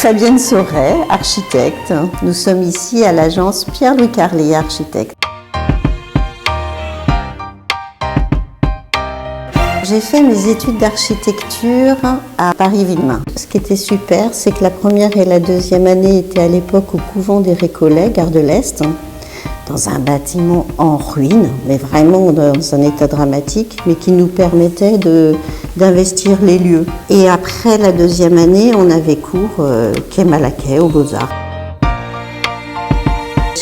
Fabienne Sauret, architecte. Nous sommes ici à l'agence Pierre-Louis Carlier, architecte. J'ai fait mes études d'architecture à Paris-Villemain. Ce qui était super, c'est que la première et la deuxième année étaient à l'époque au couvent des Récollets, gare de l'Est, dans un bâtiment en ruine, mais vraiment dans un état dramatique, mais qui nous permettait d'investir les lieux. Et après la deuxième année, on avait cours quai Malaquais, aux Beaux-Arts.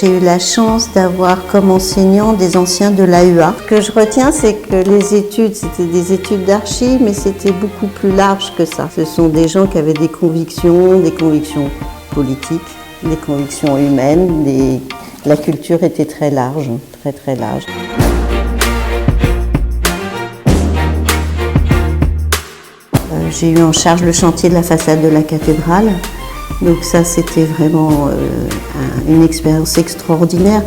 J'ai eu la chance d'avoir comme enseignants des anciens de l'AUA. Ce que je retiens, c'est que les études, c'était des études d'archi, mais c'était beaucoup plus large que ça. Ce sont des gens qui avaient des convictions politiques, des convictions humaines, la culture était très large, très très large. J'ai eu en charge le chantier de la façade de la cathédrale. Donc ça, c'était vraiment une expérience extraordinaire.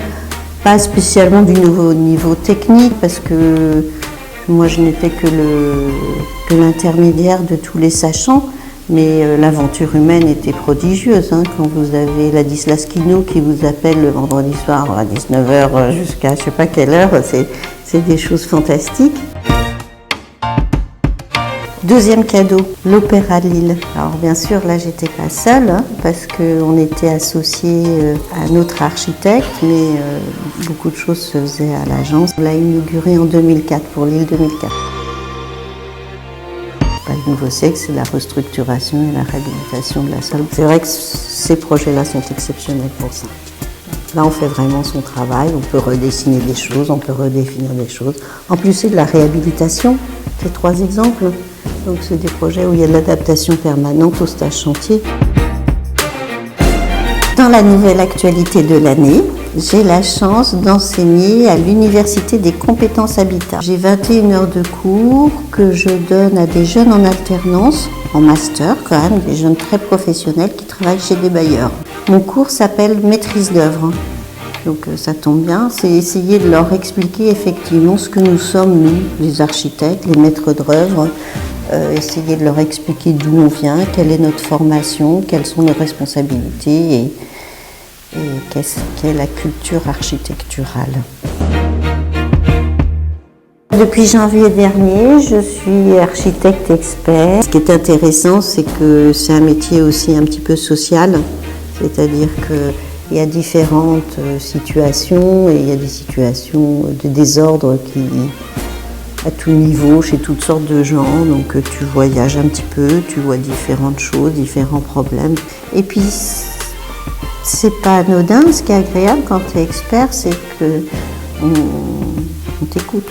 Pas spécialement du nouveau niveau technique, parce que moi, je n'étais que l'intermédiaire de tous les sachants. Mais l'aventure humaine était prodigieuse. Quand vous avez Ladislas Quinault qui vous appelle le vendredi soir à 19h jusqu'à je ne sais pas quelle heure, c'est des choses fantastiques. Deuxième cadeau, l'Opéra de Lille. Alors bien sûr, là, j'étais pas seule, parce qu'on était associés à un autre architecte, mais beaucoup de choses se faisaient à l'agence. On l'a inauguré en 2004, pour Lille 2004. Pas de nouveau sexe, c'est la restructuration et la réhabilitation de la salle. C'est vrai que ces projets-là sont exceptionnels pour ça. Là, on fait vraiment son travail, on peut redessiner des choses, on peut redéfinir des choses. En plus, c'est de la réhabilitation, c'est 3 exemples. Donc, c'est des projets où il y a de l'adaptation permanente au stage chantier. Dans la nouvelle actualité de l'année, j'ai la chance d'enseigner à l'Université des compétences habitat. J'ai 21 heures de cours que je donne à des jeunes en alternance, en master quand même, des jeunes très professionnels qui travaillent chez des bailleurs. Mon cours s'appelle Maîtrise d'œuvre. Donc ça tombe bien, c'est essayer de leur expliquer effectivement ce que nous sommes, nous, les architectes, les maîtres d'œuvre, essayer de leur expliquer d'où on vient, quelle est notre formation, quelles sont nos responsabilités et qu'est-ce qu'est la culture architecturale. Depuis janvier dernier, je suis architecte expert. Ce qui est intéressant, c'est que c'est un métier aussi un petit peu social, c'est-à-dire qu'il y a différentes situations et il y a des situations de désordre à tout niveau, chez toutes sortes de gens. Donc tu voyages un petit peu, tu vois différentes choses, différents problèmes. Et puis, c'est pas anodin. Ce qui est agréable quand tu es expert, c'est qu'on t'écoute.